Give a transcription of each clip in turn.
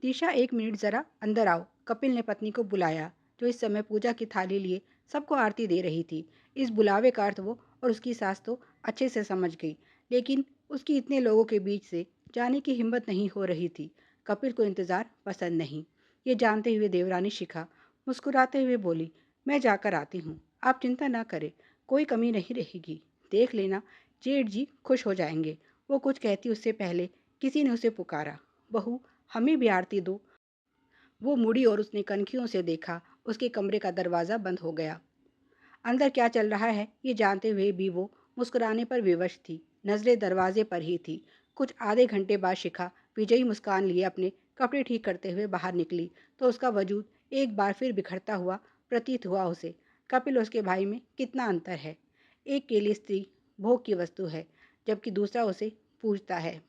दिशा, 1 minute जरा अंदर आओ। कपिल ने पत्नी को बुलाया, जो इस समय पूजा की थाली लिए सबको आरती दे रही थी। इस बुलावे का अर्थ वो और उसकी सास तो अच्छे से समझ गई, लेकिन उसकी इतने लोगों के बीच से जाने की हिम्मत नहीं हो रही थी। कपिल को इंतजार पसंद नहीं, ये जानते हुए देवरानी शिखा मुस्कुराते हुए बोली, मैं जाकर आती हूँ, आप चिंता ना करें, कोई कमी नहीं रहेगी। देख लेना, जेठ जी खुश हो जाएंगे। वो कुछ कहती उससे पहले किसी ने उसे पुकारा, बहू, हमें भी आरती दो। वो मुड़ी और उसने कनखियों से देखा, उसके कमरे का दरवाज़ा बंद हो गया। अंदर क्या चल रहा है ये जानते हुए भी वो मुस्कुराने पर विवश थी, नज़रें दरवाजे पर ही थी। कुछ आधे घंटे बाद शिखा विजयी मुस्कान लिए अपने कपड़े ठीक करते हुए बाहर निकली, तो उसका वजूद एक बार फिर बिखरता हुआ प्रतीत हुआ उसे। कपिल और उसके भाई में कितना अंतर है। एक के लिए स्त्री भोग की वस्तु है, जबकि दूसरा उसे पूजता है।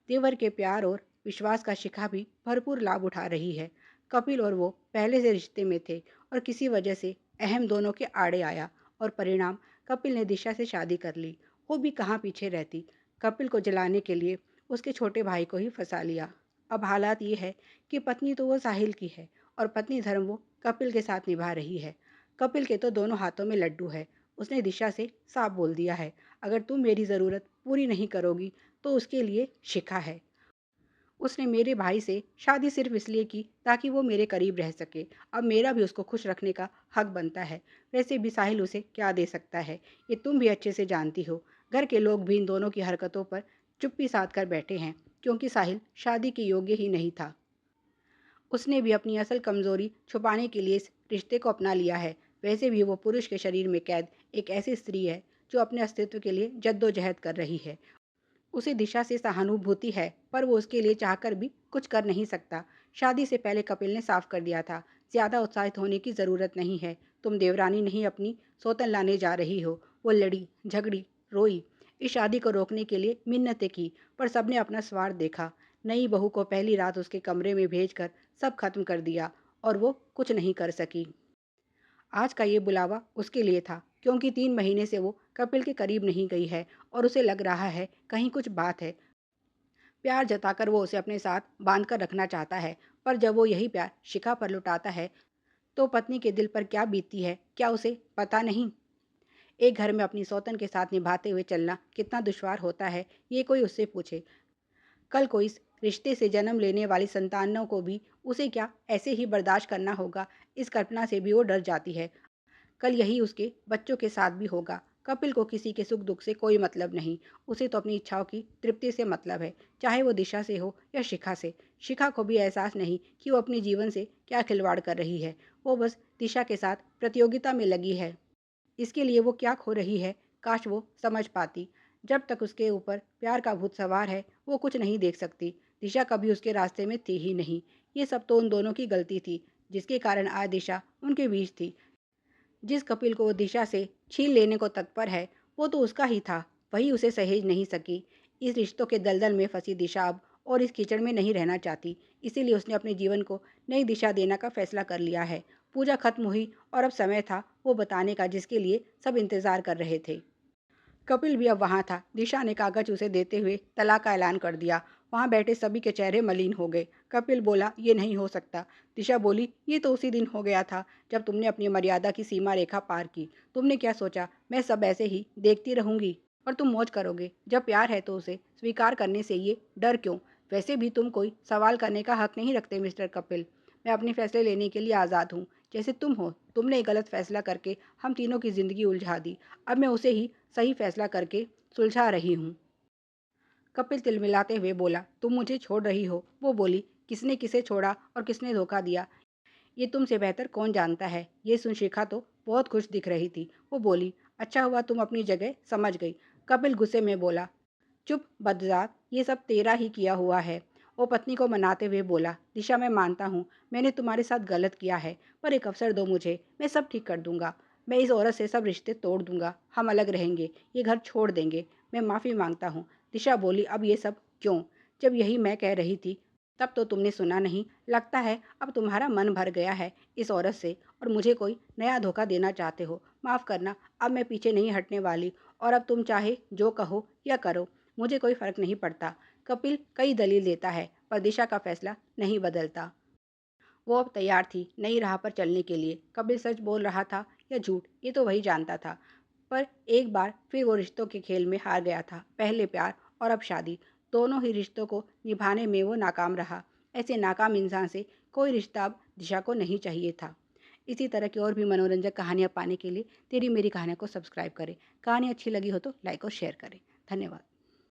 देवर के प्यार और विश्वास का शिखा भी भरपूर लाभ उठा रही है। कपिल और वो पहले से रिश्ते में थे और किसी वजह से अहम दोनों के आड़े आया, और परिणाम, कपिल ने दिशा से शादी कर ली। वो भी कहाँ पीछे रहती, कपिल को जलाने के लिए उसके छोटे भाई को ही फंसा लिया। अब हालात ये है कि पत्नी तो वो साहिल की है और पत्नी धर्म वो कपिल के साथ निभा रही है। कपिल के तो दोनों हाथों में लड्डू है। उसने दिशा से साफ बोल दिया है, अगर तुम मेरी ज़रूरत पूरी नहीं करोगी तो उसके लिए शिखा है। उसने मेरे भाई से शादी सिर्फ इसलिए की ताकि वो मेरे करीब रह सके। अब मेरा भी उसको खुश रखने का हक बनता है। वैसे भी साहिल उसे क्या दे सकता है, ये तुम भी अच्छे से जानती हो। घर के लोग भी इन दोनों की हरकतों पर चुप्पी साध कर बैठे हैं, क्योंकि साहिल शादी के योग्य ही नहीं था। उसने भी अपनी असल कमज़ोरी छुपाने के लिए इस रिश्ते को अपना लिया है। वैसे भी वो पुरुष के शरीर में कैद एक ऐसी स्त्री है जो अपने अस्तित्व के लिए जद्दोजहद कर रही है। उसे दिशा से सहानुभूति है, पर वो उसके लिए चाहकर भी कुछ कर नहीं सकता। शादी से पहले कपिल ने साफ कर दिया था, ज़्यादा उत्साहित होने की ज़रूरत नहीं है। तुम देवरानी नहीं अपनी सौतन लाने जा रही हो। वो लड़ी, झगड़ी, रोई, इस शादी को रोकने के लिए मिन्नतें की, पर सबने अपना स्वार्थ देखा। नई बहू को पहली रात उसके कमरे में भेजकर सब खत्म कर दिया, और वो कुछ नहीं कर सकी। आज का ये बुलावा उसके लिए था, क्योंकि 3 महीने से वो कपिल के करीब नहीं गई है और उसे लग रहा है कहीं कुछ बात है। प्यार जताकर वो उसे अपने साथ बांध कर रखना चाहता है, पर जब वो यही प्यार शिखा पर लुटाता है तो पत्नी के दिल पर क्या बीतती है, क्या उसे पता नहीं। एक घर में अपनी सौतन के साथ निभाते हुए चलना कितना दुश्वार होता है, ये कोई उससे पूछे। कल को इस रिश्ते से जन्म लेने वाली संतानों को भी उसे क्या ऐसे ही बर्दाश्त करना होगा। इस कल्पना से भी वो डर जाती है। कल यही उसके बच्चों के साथ भी होगा। कपिल को किसी के सुख दुख से कोई मतलब नहीं। उसे तो अपनी इच्छाओं की तृप्ति से मतलब है, चाहे वो दिशा से हो या शिखा से। शिखा को भी एहसास नहीं कि वो अपने जीवन से क्या खिलवाड़ कर रही है। वो बस दिशा के साथ प्रतियोगिता में लगी है। इसके लिए वो क्या खो रही है, काश वो समझ पाती। जब तक उसके ऊपर प्यार का भूत सवार है, वो कुछ नहीं देख सकती। दिशा कभी उसके रास्ते में थी ही नहीं। ये सब तो उन दोनों की गलती थी, जिसके कारण आज दिशा उनके बीच थी। जिस कपिल को वो दिशा से छीन लेने को तत्पर है, वो तो उसका ही था। वही उसे सहेज नहीं सकी। इस रिश्तों के दलदल में फंसी दिशा अब और इस कीचड़ में नहीं रहना चाहती। इसीलिए उसने अपने जीवन को नई दिशा देने का फैसला कर लिया है। पूजा खत्म हुई और अब समय था वो बताने का जिसके लिए सब इंतजार कर रहे थे। कपिल भी अब वहाँ था। दिशा ने कागज उसे देते हुए तलाक का ऐलान कर दिया। वहाँ बैठे सभी के चेहरे मलिन हो गए। कपिल बोला, ये नहीं हो सकता। दिशा बोली, ये तो उसी दिन हो गया था जब तुमने अपनी मर्यादा की सीमा रेखा पार की। तुमने क्या सोचा मैं सब ऐसे ही देखती रहूंगी और तुम मौज करोगे? जब प्यार है तो उसे स्वीकार करने से ये डर क्यों? वैसे भी तुम कोई सवाल करने का हक नहीं रखते मिस्टर कपिल। मैं अपने फैसले लेने के लिए आज़ाद हूँ, जैसे तुम हो। तुमने एक गलत फैसला करके हम तीनों की ज़िंदगी उलझा दी। अब मैं उसे ही सही फैसला करके सुलझा रही हूँ। कपिल तिलमिलाते हुए बोला, तुम मुझे छोड़ रही हो? वो बोली, किसने किसे छोड़ा और किसने धोखा दिया, ये तुमसे बेहतर कौन जानता है। ये सुन शिखा तो बहुत खुश दिख रही थी। वो बोली, अच्छा हुआ तुम अपनी जगह समझ गई। कपिल गुस्से में बोला, चुप बदजात, ये सब तेरा ही किया हुआ है। वो पत्नी को मनाते हुए बोला, दिशा मैं मानता हूँ मैंने तुम्हारे साथ गलत किया है, पर एक अवसर दो मुझे, मैं सब ठीक कर दूंगा। मैं इस औरत से सब रिश्ते तोड़ दूंगा, हम अलग रहेंगे, ये घर छोड़ देंगे। मैं माफ़ी मांगता हूँ। दिशा बोली, अब ये सब क्यों? जब यही मैं कह रही थी तब तो तुमने सुना नहीं। लगता है अब तुम्हारा मन भर गया है इस औरत से और मुझे कोई नया धोखा देना चाहते हो। माफ़ करना, अब मैं पीछे नहीं हटने वाली, और अब तुम चाहे जो कहो या करो, मुझे कोई फ़र्क नहीं पड़ता। कपिल कई दलील देता है, पर दिशा का फैसला नहीं बदलता। वो अब तैयार थी नई राह पर चलने के लिए। कपिल सच बोल रहा था या झूठ, ये तो वही जानता था। पर एक बार फिर वो रिश्तों के खेल में हार गया था। पहले प्यार और अब शादी, दोनों ही रिश्तों को निभाने में वो नाकाम रहा। ऐसे नाकाम इंसान से कोई रिश्ता अब दिशा को नहीं चाहिए था। इसी तरह की और भी मनोरंजक कहानियाँ पाने के लिए तेरी मेरी कहानियों को सब्सक्राइब करें। कहानी अच्छी लगी हो तो लाइक और शेयर करें। धन्यवाद।